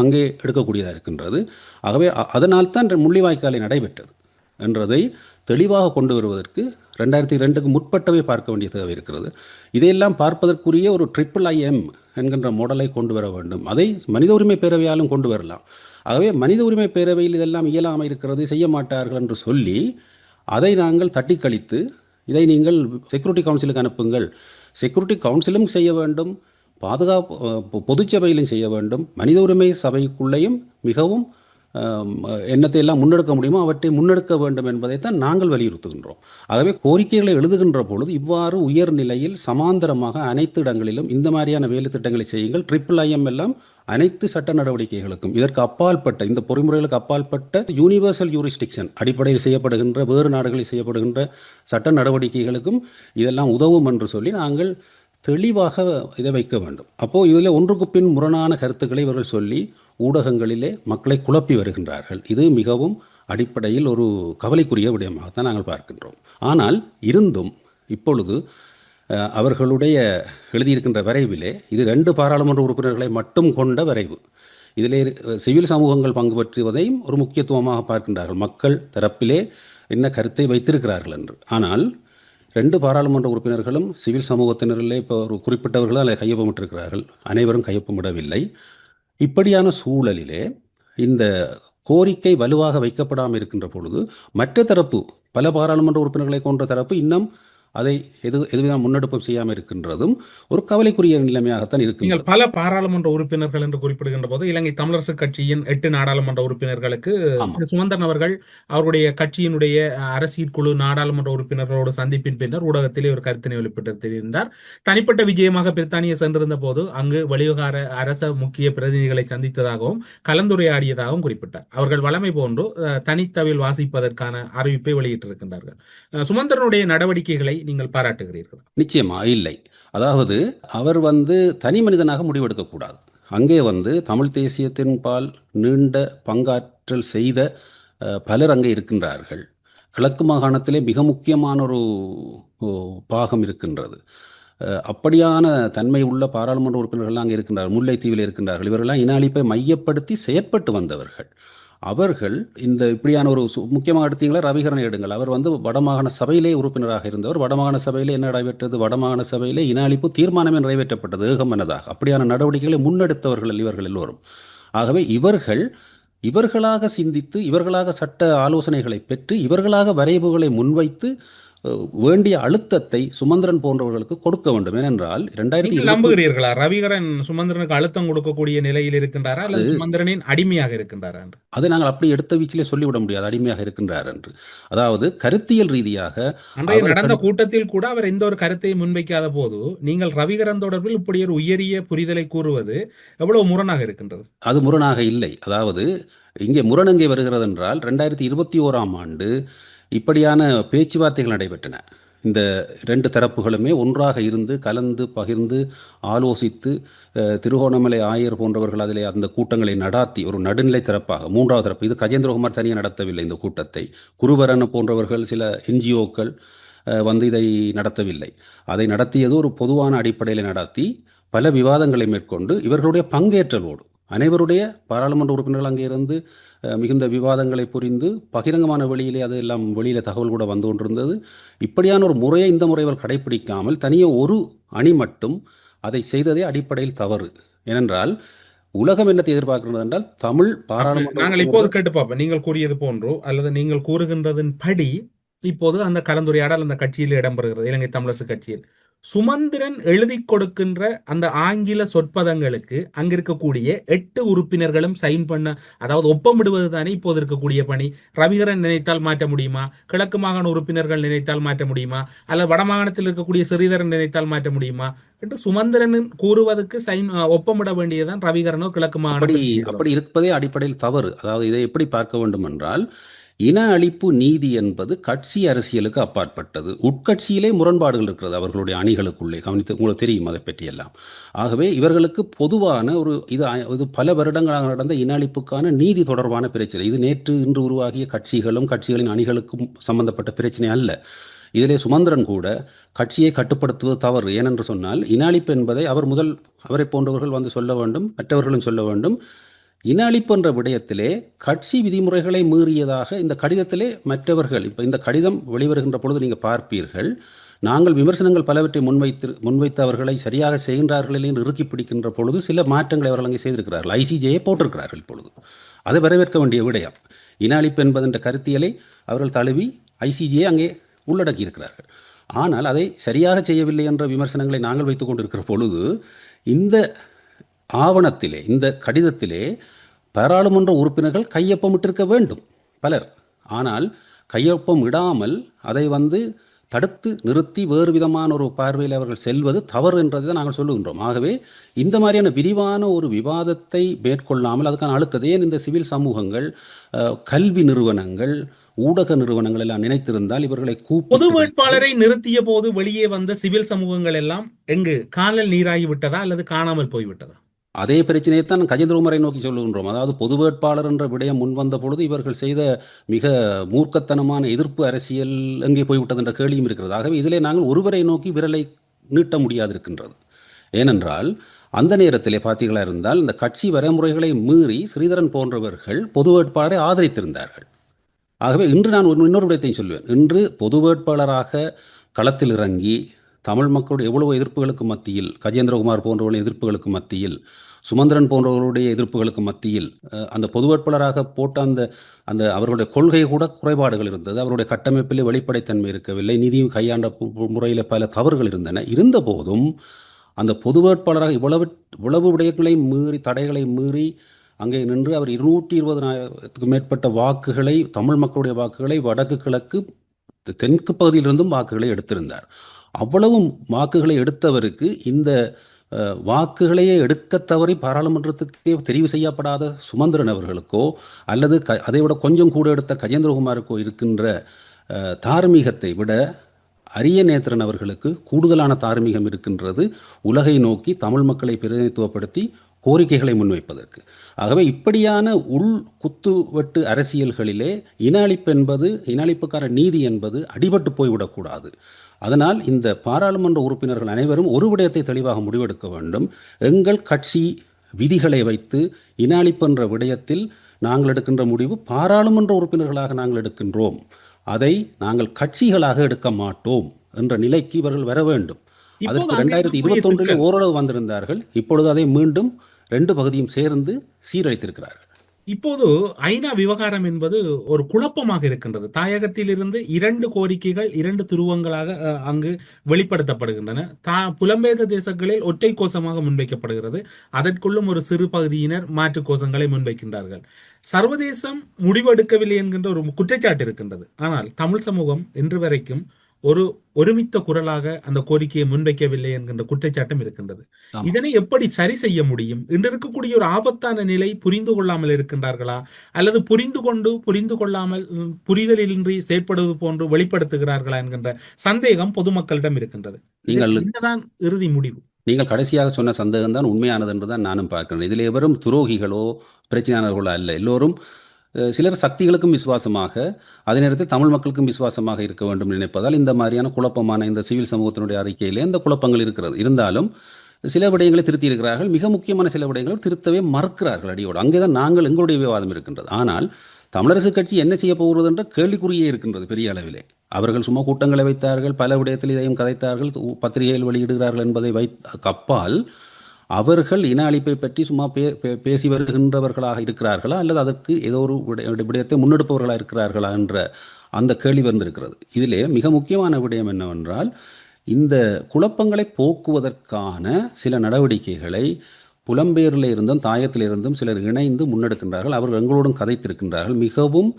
அங்கே எடுக்கக்கூடியதாக இருக்கின்றது. ஆகவே அதனால்தான் முள்ளிவாய்க்காலை நடைபெற்றது என்றதை தெளிவாக கொண்டு வருவதற்கு 2002க்கு முற்பட்டவை பார்க்க வேண்டிய தேவை இருக்கிறது. இதையெல்லாம் பார்ப்பதற்குரிய ஒரு IIIM என்கின்ற மாடலை கொண்டு வர வேண்டும். அதை மனித உரிமை பேரவையாலும் கொண்டு வரலாம். ஆகவே மனித உரிமை பேரவையில் இதெல்லாம் இயலாமல் இருக்கிறது, செய்ய மாட்டார்கள் என்று சொல்லி அதை நாங்கள் தட்டி கழித்து, இதை நீங்கள் செக்யூரிட்டி கவுன்சிலுக்கு அனுப்புங்கள், செக்யூரிட்டி கவுன்சிலும் செய்ய வேண்டும், பாதுகாப்பு பொதுச்சபையிலும் செய்ய வேண்டும், மனித உரிமை சபைக்குள்ளேயும் மிகவும் எண்ணத்தை எல்லாம் முன்னெடுக்க முடியுமோ அவற்றை முன்னெடுக்க வேண்டும் என்பதைத்தான் நாங்கள் வலியுறுத்துகின்றோம். ஆகவே கோரிக்கைகளை எழுதுகின்ற பொழுது இவ்வாறு உயர்நிலையில் சமாந்தரமாக அனைத்து இடங்களிலும் இந்த மாதிரியான வேலை திட்டங்களை செய்யுங்கள். IIIM எல்லாம் அனைத்து சட்ட நடவடிக்கைகளுக்கும் இதற்கு அப்பாற்பட்ட, இந்த பொறிமுறைகளுக்கு அப்பாற்பட்ட யூனிவர்சல் யூரிஸ்டிக்ஷன் அடிப்படையில் செய்யப்படுகின்ற வேறு நாடுகளில் செய்யப்படுகின்ற சட்ட நடவடிக்கைகளுக்கும் இதெல்லாம் உதவும் என்று சொல்லி நாங்கள் தெளிவாக இதை வைக்க வேண்டும். அப்போது இதில் ஒன்றுக்கு பின் முரணான கருத்துக்களை இவர்கள் சொல்லி ஊடகங்களிலே மக்களை குழப்பி வருகின்றார்கள். இது மிகவும் அடிப்படையில் ஒரு கவலைக்குரிய விடயமாகத்தான் நாங்கள் பார்க்கின்றோம். ஆனால் இருந்தும் இப்பொழுது அவர்களுடைய எழுதியிருக்கின்ற வரைவிலே இது 2 பாராளுமன்ற உறுப்பினர்களை மட்டும் கொண்ட வரைவு. இதிலே சிவில் சமூகங்கள் பங்கு பற்றுவதையும் ஒரு முக்கியத்துவமாக பார்க்கின்றார்கள். மக்கள் தரப்பிலே என்ன கருத்தை வைத்திருக்கிறார்கள் என்று. ஆனால் 2 பாராளுமன்ற உறுப்பினர்களும் சிவில் சமூகத்தினரிலே இப்போ ஒரு குறிப்பிட்டவர்கள் அதில் கையொப்பமிட்டிருக்கிறார்கள். அனைவரும் கையொப்பமிடவில்லை. இப்படியான சூழலிலே இந்த கோரிக்கை வலுவாக வைக்கப்படாமல் இருக்கின்ற பொழுது மற்ற தரப்பு, பல பாராளுமன்ற உறுப்பினர்களை கொண்ட தரப்பு இன்னும் அதை எதுவித முன்னெடுப்பும் செய்யாமல் இருக்கின்றதும் ஒரு கவலைக்குரிய நிலைமையாகத்தான் இருக்கு. நீங்கள் பல பாராளுமன்ற உறுப்பினர்கள் என்று குறிப்பிடுகின்ற போது இலங்கை தமிழரசு கட்சியின் 8 நாடாளுமன்ற உறுப்பினர்களுக்கு சுமந்திரன் அவர்கள் அவருடைய கட்சியினுடைய அரசியல் குழு நாடாளுமன்ற உறுப்பினர்களோடு சந்திப்பின் பின்னர் ஊடகத்திலே ஒரு கருத்தினை வெளிப்படுத்தியிருந்தார். தனிப்பட்ட விஜயமாக பிரித்தானியா சென்றிருந்த போது அங்கு வெளிவிவகார அரச முக்கிய பிரதிநிதிகளை சந்தித்ததாகவும் கலந்துரையாடியதாகவும் குறிப்பிட்டார். அவர்கள் வழமை போன்று தனித்தவில் வாசிப்பதற்கான அறிவிப்பை வெளியிட்டிருக்கின்றார்கள். சுமந்திரனுடைய நடவடிக்கைகளை நீங்கள் பாராட்டுகிறீர்கள்? நிச்சயமா இல்லை. அதாவது அவர் தனி மனிதனாக முடிவெடுக்கக்கூடாது. அங்கே தமிழ் தேசியத்தின் பால் நீண்ட பங்காற்றல் செய்த பலர் அங்கே இருக்கின்றார்கள். கிழக்கு மாகாணத்திலே மிக முக்கியமான ஒரு பாகம் இருக்கின்றது. அப்படியான தன்மை உள்ள பாராளுமன்ற உறுப்பினர்கள் அங்கே இருக்கின்றார்கள், முல்லைத்தீவில் இருக்கின்றார்கள். இவர்களெல்லாம் இன அழிப்பை மையப்படுத்தி செயற்பட்டு வந்தவர்கள். அவர்கள் இந்த இப்படியான ஒரு முக்கியமாக எடுத்தீங்களா ரவிகரனை எடுங்கள். அவர் வந்து வடமாகாண சபையிலே உறுப்பினராக இருந்தவர். வடமாகாண சபையிலே என்ன நடைபெற்றது? வடமாகாண சபையிலே இன அழிப்பு தீர்மானமே நிறைவேற்றப்பட்டது ஏகமனதாக. அப்படியான நடவடிக்கைகளை முன்னெடுத்தவர்கள் இவர்கள் எல்லோரும். ஆகவே இவர்களாக சிந்தித்து, இவர்களாக சட்ட ஆலோசனைகளை பெற்று, இவர்களாக வரைவுகளை முன்வைத்து வேண்டிய அழுத்தத்தை சுமந்திரன் போன்றவர்களுக்கு கொடுக்க வேண்டும். ஏனென்றால் நீங்கள் நம்புகிறீர்களா ரவிகரன் சுமந்திரனுக்கு அழுத்தம் கொடுக்கக்கூடிய நிலையில் இருக்கின்றாரா அல்லது சுமந்திரனின் அடிமையாக இருக்கின்றாரா என்று? அதை நாங்கள் அப்படி எடுத்த வீச்சிலே சொல்லிவிட முடியாது அடிமையாக இருக்கின்றார் என்று. அதாவது கருத்தியல் ரீதியாக அன்றைய நடந்த கூட்டத்தில் கூட அவர் எந்த ஒரு கருத்தையும் முன்வைக்காத போது நீங்கள் ரவிகரன் தொடர்பில் இப்படி ஒரு உயரிய புரிதலை கூறுவது எவ்வளவு முரணாக இருக்கின்றது? அது முரணாக இல்லை. அதாவது இங்கே முரண் எங்கே வருகிறது என்றால் 2021ஆம் ஆண்டு இப்படியான பேச்சுவார்த்தைகள் நடைபெற்றன. இந்த ரெண்டு தரப்புகளுமே ஒன்றாக இருந்து கலந்து பகிர்ந்து ஆலோசித்து திருகோணமலை ஆயர் போன்றவர்கள் அதிலே அந்த கூட்டங்களை நடாத்தி ஒரு நடுநிலை தரப்பாக மூன்றாவது தரப்பு, இது கஜேந்திரகுமார் தனியாக நடத்தவில்லை இந்த கூட்டத்தை, குருபரன் போன்றவர்கள் சில என்ஜிஓக்கள் வந்து இதை நடத்தவில்லை. அதை நடத்தியது ஒரு பொதுவான அடிப்படையில் நடத்தி பல விவாதங்களை மேற்கொண்டு இவர்களுடைய பங்கேற்றலோடு அனைவருடைய பாராளுமன்ற உறுப்பினர்கள் அங்கே இருந்து மிகுந்த விவாதங்களை புரிந்து பகிரங்கமான வெளியிலே அது எல்லாம் வெளியில் தகவல் கூட வந்து கொண்டிருந்தது. இப்படியான ஒரு முறையை இந்த முறைகள் கடைபிடிக்காமல் தனியே ஒரு அணி மட்டும் அதை செய்ததே அடிப்படையில் தவறு. ஏனென்றால் உலகம் என்னத்தை எதிர்பார்க்கிறது என்றால் தமிழ் பாராளுமன்ற நாங்கள் இப்போது கேட்டு பார்ப்போம். நீங்கள் கூறியது போன்றோ அல்லது நீங்கள் கூறுகின்றதன் படி இப்போது அந்த கலந்துரையாடல் அந்த கட்சியில் இடம்பெறுகிறது, இலங்கை தமிழரசு கட்சியில். சுமந்திரன் எழுதி கொடுக்கின்ற அந்த ஆங்கில சொற்பதங்களுக்கு அங்க இருக்கக்கூடிய 8 உறுப்பினர்களும் சைன் பண்ண, அதாவது ஒப்பமிடுவது தானே இப்போது இருக்கக்கூடிய பணி. ரவிகரன் நினைத்தால் மாற்ற முடியுமா? கிழக்கு மாகாண உறுப்பினர்கள் நினைத்தால் மாற்ற முடியுமா? அல்லது வடமாகாணத்தில் இருக்கக்கூடிய சிறிதரன் நினைத்தால் மாற்ற முடியுமா என்று சுமந்திரன் கூறுவதற்கு சைன் ஒப்பமிட வேண்டியதுதான் ரவிகரனோ கிழக்கு மாகாண. அப்படி இருப்பதே அடிப்படையில் தவறு. அதாவது இதை எப்படி பார்க்க வேண்டும் என்றால், இன அழிப்பு நீதி என்பது கட்சி அரசியலுக்கு அப்பாற்பட்டது. உட்கட்சியிலே முரண்பாடுகள் இருக்கிறது அவர்களுடைய அணிகளுக்குள்ளே. கவனித்து உங்களுக்கு தெரியும் அதை பற்றியெல்லாம். ஆகவே இவர்களுக்கு பொதுவான ஒரு இது பல வருடங்களாக நடந்த இன அழிப்புக்கான நீதி தொடர்பான பிரச்சனை. இது நேற்று இன்று உருவாகிய கட்சிகளின் அணிகளுக்கும் சம்பந்தப்பட்ட பிரச்சனை அல்ல. இதிலே சுமந்திரன் கூட கட்சியை கட்டுப்படுத்துவது தவறு. ஏனென்று சொன்னால் இன அழிப்பு என்பதை அவரை போன்றவர்கள் வந்து சொல்ல வேண்டும், மற்றவர்களும் சொல்ல வேண்டும். இன அழிப்பு என்ற விடயத்திலே கட்சி விதிமுறைகளை மீறியதாக இந்த கடிதத்திலே மற்றவர்கள், இப்போ இந்த கடிதம் வெளிவருகின்ற பொழுது நீங்கள் பார்ப்பீர்கள், நாங்கள் விமர்சனங்கள் பலவற்றை முன்வைத்து அவர்களை சரியாக செய்கின்றார்கள் என்று இறுக்கி பிடிக்கின்ற பொழுது சில மாற்றங்களை அவர்கள் அங்கே செய்திருக்கிறார்கள். ஐசிஜேயை போட்டிருக்கிறார்கள். இப்பொழுது அதை வரவேற்க வேண்டிய விடயம். இன அழிப்பு என்பதென்ற கருத்தியலை அவர்கள் தழுவி ஐசிஜேயை அங்கே உள்ளடக்கி இருக்கிறார்கள். ஆனால் அதை சரியாக செய்யவில்லை என்ற விமர்சனங்களை நாங்கள் வைத்துக் கொண்டிருக்கிற பொழுது இந்த ஆவணத்திலே, இந்த கடிதத்திலே பாராளுமன்ற உறுப்பினர்கள் கையொப்பமிட்டிருக்க வேண்டும் பலர். ஆனால் கையொப்பம் இடாமல் அதை வந்து தடுத்து நிறுத்தி வேறு விதமான ஒரு பார்வையில் அவர்கள் செல்வது தவறு என்றதை நாங்கள் சொல்லுகின்றோம். ஆகவே இந்த மாதிரியான விரிவான ஒரு விவாதத்தை மேற்கொள்ளாமல் அதுக்கான அழுத்தத்தை இந்த சிவில் சமூகங்கள், கல்வி நிறுவனங்கள், ஊடக நிறுவனங்கள் எல்லாம் நினைத்திருந்தால் இவர்களை பொது வேட்பாளரை நிறுத்திய போது வெளியே வந்த சிவில் சமூகங்கள் எல்லாம் எங்கு காணல் நீராகி விட்டதா அல்லது காணாமல் போய்விட்டதா? அதே பிரச்சனையை தான் கஜேந்திரகுமாரை நோக்கி சொல்லுகின்றோம். அதாவது பொது வேட்பாளர் என்ற விடயம் முன்வந்த பொழுது இவர்கள் செய்த மிக மூர்க்கத்தனமான எதிர்ப்பு அரசியல் எங்கே போய்விட்டது என்ற கேள்வியும் இருக்கிறது. ஆகவே இதிலே நாங்கள் ஒருவரை நோக்கி விரலை நீட்ட முடியாது இருக்கின்றது. ஏனென்றால் அந்த நேரத்திலே பார்த்தீர்களா இருந்தால் இந்த கட்சி வரைமுறைகளை மீறி ஸ்ரீதரன் போன்றவர்கள் பொது வேட்பாளரை ஆதரித்திருந்தார்கள். ஆகவே இன்று நான் இன்னொரு விடயத்தையும் சொல்வேன். இன்று பொது வேட்பாளராக களத்தில் இறங்கி தமிழ் மக்களுடைய எவ்வளவு எதிர்ப்புகளுக்கு மத்தியில், கஜேந்திரகுமார் போன்றவர்களுடைய எதிர்ப்புகளுக்கு மத்தியில், சுமந்திரன் போன்றவர்களுடைய எதிர்ப்புகளுக்கு மத்தியில் அந்த பொது வேட்பாளராக போட்ட அந்த அவர்களுடைய கொள்கை கூட குறைபாடுகள் இருந்தது. அவருடைய கட்டமைப்பில் வெளிப்படைத்தன்மை இருக்கவில்லை. நிதியும் கையாண்ட முறையில் பல தவறுகள் இருந்தன. இருந்த போதும் அந்த பொது வேட்பாளராக இவ்வளவு விடயங்களை மீறி, தடைகளை மீறி அங்கே நின்று அவர் 220,000க்கு மேற்பட்ட வாக்குகளை, தமிழ் மக்களுடைய வாக்குகளை வடக்கு கிழக்கு தெற்கு பகுதியிலிருந்தும் வாக்குகளை எடுத்திருந்தார். அவ்வளவு வாக்குகளை எடுத்தவருக்கு இந்த வாக்குகளையே எடுக்க தவறி பாராளுமன்றத்துக்கே தெரிவு செய்யப்படாத சுமந்திரன் அவர்களுக்கோ அல்லது அதைவிட கொஞ்சம் கூட எடுத்த கஜேந்திரகுமாருக்கோ இருக்கின்ற தார்மீகத்தை விட அரியநேத்திரன் அவர்களுக்கு கூடுதலான தார்மீகம் இருக்கின்றது. உலகை நோக்கி தமிழ் மக்களை பிரதிநிதித்துவப்படுத்தி கோரிக்கைகளை முன்வைப்பதற்கு. ஆகவே இப்படியான உள் குத்துவெட்டு அரசியல்களிலே இன அழிப்புக்கான நீதி என்பது அடிபட்டு போய்விடக்கூடாது. அதனால் இந்த பாராளுமன்ற உறுப்பினர்கள் அனைவரும் ஒரு விடயத்தை தெளிவாக முடிவெடுக்க வேண்டும். எங்கள் கட்சி விதிகளை வைத்து இன அழிப்பு என்ற விடயத்தில் நாங்கள் எடுக்கின்ற முடிவு பாராளுமன்ற உறுப்பினர்களாக நாங்கள் எடுக்கின்றோம், அதை நாங்கள் கட்சிகளாக எடுக்க மாட்டோம் என்ற நிலைக்கு இவர்கள் வர வேண்டும். அதற்கு 2021 ஓரளவு வந்திருந்தார்கள். இப்பொழுது அதை மீண்டும் 2 பகுதியும் சேர்ந்து சீரழித்திருக்கிறார்கள். இப்போது ஐநா விவகாரம் என்பது ஒரு குழப்பமாக இருக்கின்றது. தாயகத்திலிருந்து 2 கோரிக்கைகள் 2 துருவங்களாக அங்கு வெளிப்படுத்தப்படுகின்றன. புலம்பெயர்ந்த தேசங்களில் ஒற்றை கோஷமாக முன்வைக்கப்படுகிறது. அதற்குள்ளும் ஒரு சிறு பகுதியினர் மாற்று கோஷங்களை முன்வைக்கின்றார்கள். சர்வதேசம் முடிவெடுக்கவில்லை என்கின்ற ஒரு குற்றச்சாட்டு இருக்கின்றது. ஆனால் தமிழ் சமூகம் இன்று வரைக்கும் ஒரு ஒருமித்த குரலாக அந்த கோரிக்கையை முன்வைக்கவில்லை என்கின்ற குற்றச்சாட்டம் இருக்கின்றது. இதனை எப்படி சரி செய்ய முடியும்? இன்று இருக்கக்கூடிய ஒரு ஆபத்தான நிலை புரிந்து கொள்ளாமல் இருக்கின்றார்களா, அல்லது புரிந்து கொள்ளாமல் புரிதலின்றி செயற்படுவது போன்று வெளிப்படுத்துகிறார்களா என்கின்ற சந்தேகம் பொதுமக்களிடம் இருக்கின்றது. இதுதான் இறுதி முடிவு. நீங்கள் கடைசியாக சொன்ன சந்தேகம் தான் உண்மையானது என்றுதான் நானும் பார்க்கிறேன். இதில் எவரும் துரோகிகளோ பிரச்சனையாளர்களோ அல்ல. எல்லோரும் சிலர் சக்திகளுக்கும் விசுவாசமாக, அதே நேரத்தில் தமிழ் மக்களுக்கும் விசுவாசமாக இருக்க வேண்டும் நினைப்பதால் இந்த மாதிரியான குழப்பமான இந்த சிவில் சமூகத்தினுடைய அறிக்கையிலே இந்த குழப்பங்கள் இருக்கிறது. இருந்தாலும் சில விடயங்களை திருத்தி இருக்கிறார்கள். மிக முக்கியமான சில விடயங்களை திருத்தவே மறுக்கிறார்கள் அடியோடு. அங்கேதான் நாங்கள் எங்களுடைய விவாதம் இருக்கின்றது. ஆனால் தமிழரசு கட்சி என்ன செய்ய போகிறது என்ற கேள்விக்குறியே இருக்கின்றது பெரிய அளவிலே. அவர்கள் சும்மா கூட்டங்களை வைத்தார்கள், பல விடயத்தில் இதையும் கதைத்தார்கள், பத்திரிகையில் வெளியிடுகிறார்கள் என்பதை அப்பால் அவர்கள் இன அழிப்பை பற்றி சும்மா பேசி வருகின்றவர்களாக இருக்கிறார்களா, அல்லது அதற்கு ஏதோ ஒரு விடயத்தை முன்னெடுப்பவர்களாக இருக்கிறார்களா என்ற அந்த கேள்வி வந்திருக்கிறது. இதிலே மிக முக்கியமான விடயம் என்னவென்றால், இந்த குழப்பங்களை போக்குவதற்கான சில நடவடிக்கைகளை புலம்பெயரில் இருந்தும் தாயத்திலிருந்தும் சிலர் இணைந்து முன்னெடுக்கின்றார்கள். அவர்கள் எங்களோடும் கதைத்திருக்கின்றார்கள். மிகவும்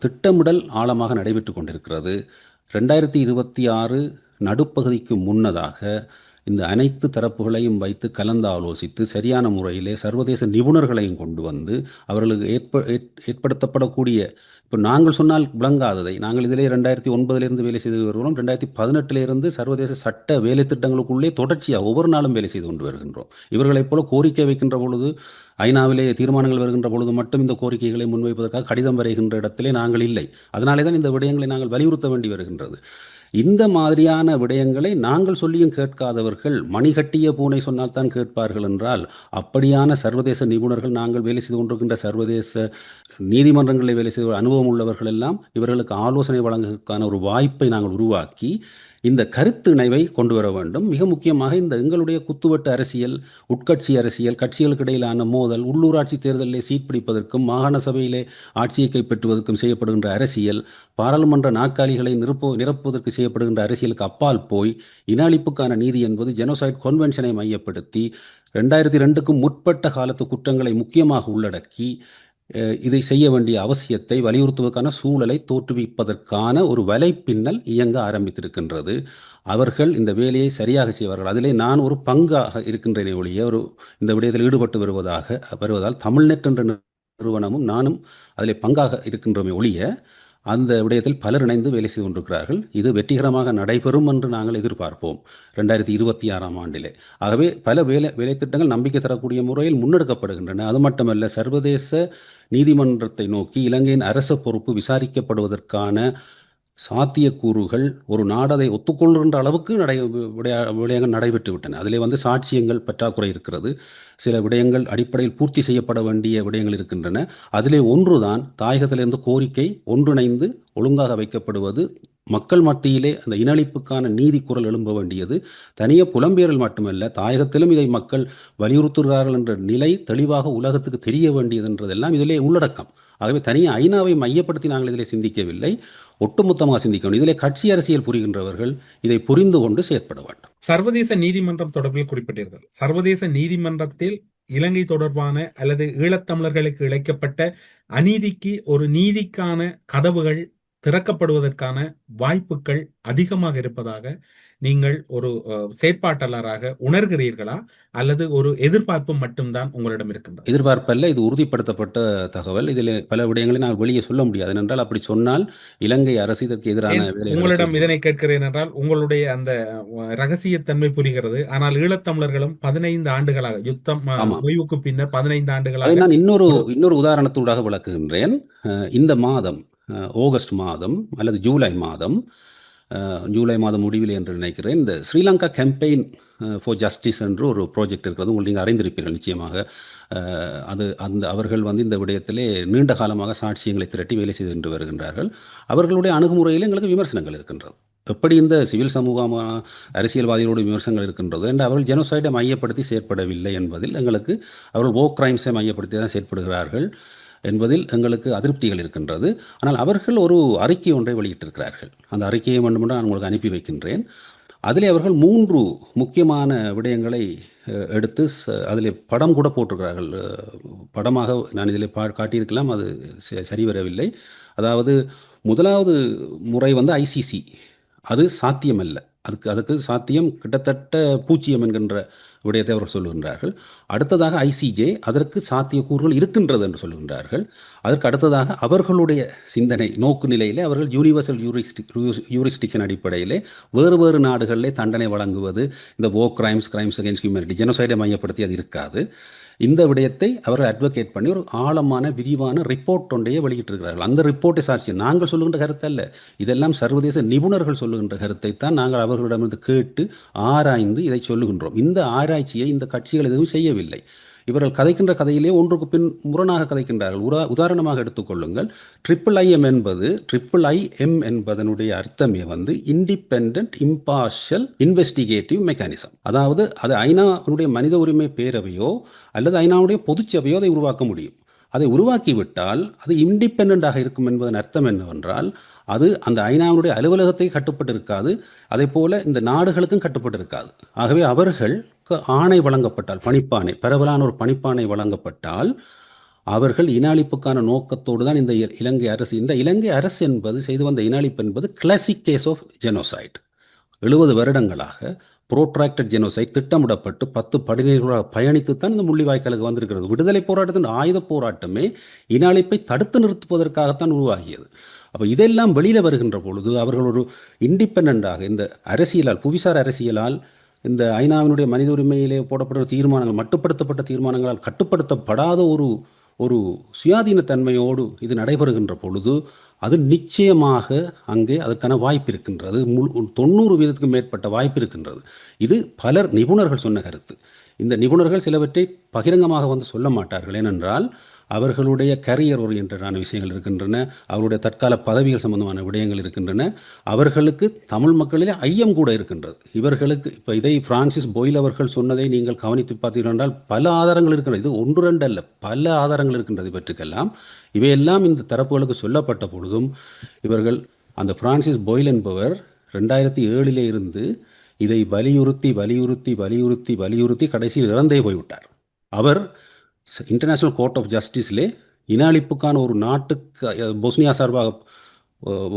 திட்டமிடல் ஆழமாக நடைபெற்று கொண்டிருக்கிறது. 2026 நடுப்பகுதிக்கு முன்னதாக இந்த அனைத்து தரப்புகளையும் வைத்து கலந்து ஆலோசித்து சரியான முறையிலே சர்வதேச நிபுணர்களையும் கொண்டு வந்து அவர்களுக்கு ஏற்படுத்தப்படக்கூடிய, இப்போ நாங்கள் சொன்னால் விளங்காததை, நாங்கள் இதிலே 2009 வேலை செய்து வருகிறோம். 2018 சர்வதேச சட்ட வேலை திட்டங்களுக்குள்ளே தொடர்ச்சியாக ஒவ்வொரு நாளும் வேலை செய்து கொண்டு வருகின்றோம். இவர்களைப் போல கோரிக்கை வைக்கின்ற பொழுது, ஐநாவிலே தீர்மானங்கள் வருகின்ற பொழுது மட்டும் இந்த கோரிக்கைகளை முன்வைப்பதற்காக கடிதம் வரைகின்ற இடத்திலே நாங்கள் இல்லை. அதனாலே தான் இந்த விடயங்களை நாங்கள் வலியுறுத்த வேண்டி வருகின்றது. இந்த மாதிரியான விடயங்களை நாங்கள் சொல்லியும் கேட்காதவர்கள் மணிகட்டிய பூனை சொன்னால் தான் கேட்பார்கள் என்றால், அப்படியான சர்வதேச நிபுணர்கள், நாங்கள் வேலை செய்து கொண்டிருக்கின்ற சர்வதேச நீதிமன்றங்களில் வேலை செய்த அனுபவம் உள்ளவர்கள் எல்லாம் இவர்களுக்கு ஆலோசனை வழங்குவதற்கான ஒரு வாய்ப்பை நாங்கள் உருவாக்கி இந்த கருத்து இணைவை கொண்டு வர வேண்டும். மிக முக்கியமாக இந்த எங்களுடைய குத்துவட்டு அரசியல், உட்கட்சி அரசியல், கட்சிகளுக்கு இடையிலான மோதல், உள்ளூராட்சி தேர்தலிலே சீட் பிடிப்பதற்கும் மாகாண சபையிலே ஆட்சியை கைப்பற்றுவதற்கும் செய்யப்படுகின்ற அரசியல், பாராளுமன்ற நாற்காலிகளை நிரப்புவதற்கு செய்யப்படுகின்ற அரசியலுக்கு அப்பால் போய் இன அழிப்புக்கான நீதி என்பது ஜெனோசைட் கன்வென்ஷனை மையப்படுத்தி 2002க்கும் முற்பட்ட காலத்து குற்றங்களை முக்கியமாக உள்ளடக்கி இதை செய்ய வேண்டிய அவசியத்தை வலியுறுத்துவதற்கான சூழலை தோற்றுவிப்பதற்கான ஒரு வலைப்பின்னல் இயங்க ஆரம்பித்திருக்கின்றது. அவர்கள் இந்த வேலையை சரியாக செய்வார்கள். அதிலே நான் ஒரு பங்காக இருக்கின்றேனே ஒழிய, இந்த விடயத்தில் ஈடுபட்டு வருவதால் தமிழ்நெட் என்ற நிறுவனமும் நானும் அதிலே பங்காக இருக்கின்றோமே ஒழிய, அந்த விடயத்தில் பலர் இணைந்து வேலை செய்து கொண்டிருக்கிறார்கள். இது வெற்றிகரமாக நடைபெறும் என்று நாங்கள் எதிர்பார்ப்போம் 2026ஆம் ஆண்டிலே. ஆகவே பல வேலை திட்டங்கள் நம்பிக்கை தரக்கூடிய முறையில் முன்னெடுக்கப்படுகின்றன. அது மட்டுமல்ல, சர்வதேச நீதிமன்றத்தை நோக்கி இலங்கையின் அரச பொறுப்பு விசாரிக்கப்படுவதற்கான சாத்தியக்கூறுகள் ஒரு நாடு அதை ஒத்துக்கொள்கின்ற அளவுக்கு விடயங்கள் நடைபெற்று விட்டன. அதிலே சாட்சியங்கள் பற்றாக்குறை இருக்கிறது. சில விடயங்கள் அடிப்படையில் பூர்த்தி செய்யப்பட வேண்டிய விடயங்கள் இருக்கின்றன. அதிலே ஒன்றுதான் தாயகத்திலிருந்து கோரிக்கை ஒன்றிணைந்து ஒழுங்காக வைக்கப்படுவது. மக்கள் மத்தியிலே அந்த இன அழிப்புக்கான நீதி குரல் எழும்ப வேண்டியது. தனியே புலம்பெயரில் மட்டுமல்ல, தாயகத்திலும் இதை மக்கள் வலியுறுத்துகிறார்கள் என்ற நிலை தெளிவாக உலகத்துக்கு தெரிய வேண்டியது என்றதெல்லாம் இதிலே உள்ளடக்கம். ஆகவே தனியே ஐநாவை மையப்படுத்தி நாங்கள் இதிலே சிந்திக்கவில்லை, ஒட்டுமொத்தமாக சிந்திக்கணும். இதிலே கட்சி அரசியல் புரிகின்றவர்கள் இதை புரிந்து கொண்டு செயற்பட வேண்டும். சர்வதேச நீதிமன்றம் தொடர்பில் குறிப்பிட்டீர்கள். சர்வதேச நீதிமன்றத்தில் இலங்கை தொடர்பான அல்லது ஈழத்தமிழர்களுக்கு இழைக்கப்பட்ட அநீதிக்கு ஒரு நீதிக்கான கதவுகள் திறக்கப்படுவதற்கான வாய்ப்புகள் அதிகமாக இருப்பதாக நீங்கள் ஒரு செயற்பாட்டாளராக உணர்கிறீர்களா, அல்லது ஒரு எதிர்பார்ப்பு மட்டும்தான் உங்களிடம் இருக்கின்றது? எதிர்பார்ப்பல்ல, இது உறுதிப்படுத்தப்பட்ட தகவல். இதில் பல விடயங்களை நான் வெளியே சொல்ல முடியாது. ஏனென்றால் அப்படி சொன்னால் இலங்கை அரசு இதற்கு எதிரான வேலைகளை உங்களிடம் செய்யும். இதனை கேட்கிறேன் என்றால் உங்களுடைய அந்த ரகசியத்தன்மை புரிகிறது. ஆனால் ஈழத்தமிழர்களும் 15 ஆண்டுகளாக யுத்தம் ஆமா. ஓய்வுக்கு பின்னர் 15 அதை ஆண்டுகளாக நான் இன்னொரு உதாரணத்தூடாக விளக்குகின்றேன். இந்த மாதம் ஆகஸ்ட் மாதம் அல்லது ஜூலை மாதம் முடிவில் என்று நினைக்கிறேன், இந்த ஸ்ரீலங்கா கேம்பெயின் ஃபார் ஜஸ்டிஸ் என்று ஒரு ப்ராஜெக்ட் இருக்கிறது. உங்களுக்கு நீங்கள் அறிந்திருப்பீர்கள் நிச்சயமாக. அவர்கள் இந்த விடயத்திலே நீண்ட காலமாக சாட்சியங்களை திரட்டி வேலை செய்து வருகின்றார்கள். அவர்களுடைய அணுகுமுறையில் எங்களுக்கு விமர்சனங்கள் இருக்கின்றது. எப்படி இந்த சிவில் சமூக அரசியல்வாதிகளோட விமர்சனங்கள் இருக்கின்றது என்று அவர்கள் ஜெனோசைடை மையப்படுத்தி செயற்படவில்லை என்பதில் எங்களுக்கு, அவர்கள் வோ கிரைம்ஸை மையப்படுத்தி தான் செயற்படுகிறார்கள் என்பதில் எங்களுக்கு அதிருப்திகள் இருக்கின்றது. ஆனால் அவர்கள் ஒரு அறிக்கை ஒன்றை வெளியிட்டிருக்கிறார்கள். அந்த அறிக்கையை மட்டும் நான் உங்களுக்கு அனுப்பி வைக்கின்றேன். அதிலே அவர்கள் 3 முக்கியமான விடயங்களை எடுத்து அதில் படம் கூட போட்டிருக்கிறார்கள். படமாக நான் இதில் காட்டியிருக்கலாம், அது சரி வரவில்லை. அதாவது முதலாவது முறை ஐசிசி, அது சாத்தியமல்ல. அதுக்கு சாத்தியம் கிட்டத்தட்ட 0 என்கின்ற விடயத்தை அவர்கள் சொல்லுகின்றார்கள். அடுத்ததாக ஐசிஜே, அதற்கு சாத்தியக்கூறுகள் இருக்கின்றது என்று சொல்லுகின்றார்கள். அதற்கு அடுத்ததாக அவர்களுடைய சிந்தனை நோக்கு நிலையிலே அவர்கள் யூனிவர்சல் யூரிஸ்டிக்ஷன் அடிப்படையிலே வேறு நாடுகளிலே தண்டனை வழங்குவது, இந்த வோ கிரைம்ஸ் அகெயின்ஸ்ட் ஹியூமனிட்டி, ஜெனோசைடை மையப்படுத்தி அது இருக்காது. இந்த விடயத்தை அவர்கள் அட்வொகேட் பண்ணி ஒரு ஆழமான விரிவான ரிப்போர்ட் ஒன்றையே வெளியிட்டிருக்கிறார்கள். அந்த ரிப்போர்ட்டை சாட்சி நாங்கள் சொல்லுகின்ற கருத்து அல்ல, இதெல்லாம் சர்வதேச நிபுணர்கள் சொல்லுகின்ற கருத்தை தான் நாங்கள் அவர்களிடமிருந்து கேட்டு ஆராய்ந்து இதை சொல்லுகின்றோம். இந்த ஆராய்ச்சியை இந்த கட்சிகள் எதுவும் செய்யவில்லை. இவர்கள் கதைக்கின்ற கதையிலே ஒன்றுக்கு பின் முரணாக கதைக்கின்றார்கள். உதாரணமாக எடுத்துக்கொள்ளுங்கள், IIIM என்பதனுடைய அர்த்தமே இண்டிபெண்டன்ட் இம்பார்ஷியல் இன்வெஸ்டிகேட்டிவ் மெக்கானிசம். அதாவது அது ஐநாவுடைய மனித உரிமை பேரவையோ அல்லது ஐநாவுடைய பொதுச்சபையோ அதை உருவாக்க முடியும். அதை உருவாக்கிவிட்டால் அது இண்டிபெண்டாக இருக்கும் என்பதன் அர்த்தம் என்னவென்றால், அது அந்த ஐநாவுடைய அலுவலகத்தை கட்டுப்பட்டு இருக்காது, அதே போல இந்த நாடுகளுக்கும் கட்டுப்பட்டு இருக்காது. ஆகவே அவர்கள் ஆணை வழங்கப்பட்டால், பணிப்பாணை, பரவலான ஒரு பணிப்பாணை வழங்கப்பட்டால், அவர்கள் இனாளிப்புக்கான நோக்கத்தோடு தான் இந்த இலங்கை அரசு என்பது செய்து வந்த இனாளிப்பு என்பது கிளாசிக் கேஸ் ஆஃப் ஜெனோசைட். 70 வருடங்களாக புரோட்ராக்டட் ஜெனோசைட் திட்டமிடப்பட்டு 10 படிநிலைகளாக பயணித்துத்தான் இந்த முள்ளிவாய்க்காலுக்கு வந்திருக்கிறது. விடுதலை போராட்டத்தின் ஆயுத போராட்டமே இனாளிப்பை தடுத்து நிறுத்துவதற்காகத்தான் உருவாகியது. அப்போ இதெல்லாம் வெளியில் வருகின்ற பொழுது அவர்கள் ஒரு இண்டிபெண்டாக இந்த அரசியலால், புவிசார் அரசியலால், இந்த ஐநாவினுடைய மனித உரிமையிலே போடப்பட்ட தீர்மானங்கள், மட்டுப்படுத்தப்பட்ட தீர்மானங்களால் கட்டுப்படுத்தப்படாத ஒரு சுயாதீன தன்மையோடு இது நடைபெறுகின்ற பொழுது அது நிச்சயமாக அங்கே அதற்கான வாய்ப்பு இருக்கின்றது. 90% மேற்பட்ட வாய்ப்பு இருக்கின்றது. இது பலர் நிபுணர்கள் சொன்ன கருத்து. இந்த நிபுணர்கள் சிலவற்றை பகிரங்கமாக சொல்ல மாட்டார்கள். ஏனென்றால் அவர்களுடைய கரியர் ஓரியன்டான விஷயங்கள் இருக்கின்றன, அவருடைய தற்கால பதவிகள் சம்பந்தமான விடயங்கள் இருக்கின்றன. அவர்களுக்கு தமிழ் மக்களிலே ஐயம் கூட இருக்கின்றது. இவர்களுக்கு இப்போ இதை பிரான்சிஸ் பாயில் அவர்கள் சொன்னதை நீங்கள் கவனித்து பார்த்தீர்கள் என்றால் பல ஆதாரங்கள் இருக்கின்றது. இது 1-2 அல்ல, பல ஆதாரங்கள் இருக்கின்றது. இவற்றுக்கெல்லாம் இவையெல்லாம் இந்த தரப்புகளுக்கு சொல்லப்பட்ட பொழுதும் இவர்கள், அந்த பிரான்சிஸ் பாயில் என்பவர் 2007 இருந்து இதை வலியுறுத்தி கடைசியில் இறந்தே போய்விட்டார். அவர் இன்டர்நேஷனல் கோர்ட் ஆஃப் ஜஸ்டிஸிலே இனாளிப்புக்கான ஒரு நாட்டுக்கு பொஸ்னியா சார்பாக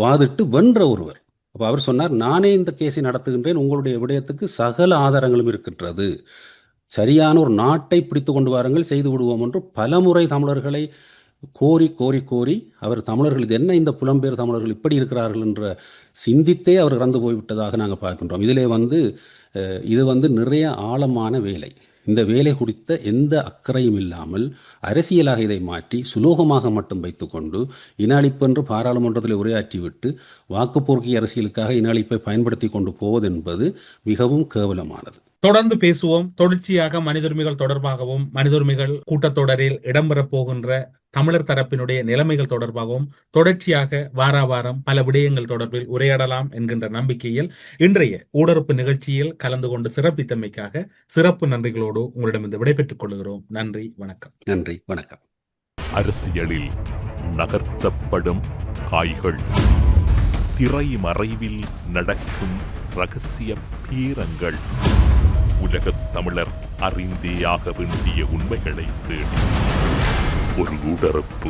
வாதிட்டு வென்ற ஒருவர். அப்போ அவர் சொன்னார், நானே இந்த கேஸை நடத்துகின்றேன், உங்களுடைய விடயத்துக்கு சகல ஆதாரங்களும் இருக்கின்றது, சரியான ஒரு நாட்டை பிடித்து கொண்டு வாருங்கள், செய்து விடுவோம் என்று பலமுறை தமிழர்களை கோரி அவர் தமிழர்கள், இது என்ன இந்த புலம்பெயர் தமிழர்கள் இப்படி இருக்கிறார்கள் என்ற சிந்தித்தே அவர் இறந்து போய்விட்டதாக நாங்கள் பார்க்கின்றோம். இதிலே இது நிறைய ஆழமான வேலை. இந்த வேலை குறித்த எந்த அக்கறையும் இல்லாமல் அரசியலாக இதை மாற்றி சுலோகமாக மட்டும் வைத்துக்கொண்டு இனாளிப்பு என்று பாராளுமன்றத்தில் உரையாற்றிவிட்டு வாக்குப்போர்க்கி அரசியலுக்காக இனாளிப்பை பயன்படுத்தி கொண்டு போவது என்பது மிகவும் கேவலமானது. தொடர்ந்து பேசுவோம். தொடர்ச்சியாக மனித உரிமைகள் தொடர்பாகவும், மனித உரிமைகள் கூட்டத்தொடரில் இடம்பெறப் போகின்ற தமிழர் தரப்பினுடைய நிலைமைகள் தொடர்பாகவும் தொடர்ச்சியாக வாரம் பல விடயங்கள் தொடர்பில் உரையாடலாம் என்கின்ற நம்பிக்கையில் இன்றைய ஊடறுப்பு நிகழ்ச்சியில் கலந்து கொண்டு சிறப்பித்தமைக்காக சிறப்பு நன்றிகளோடு உங்களிடமிருந்து விடைபெற்றுக் கொள்கிறோம். நன்றி, வணக்கம். நன்றி, வணக்கம். அரசியலில் நகர்த்தப்படும் காய்கள், திரைமறைவில் நடக்கும் ரகசிய பீரங்கள், உலகத் தமிழர் அறிந்தேயாக வேண்டிய உண்மைகளை தேடி ஒரு ஊடறுப்பு.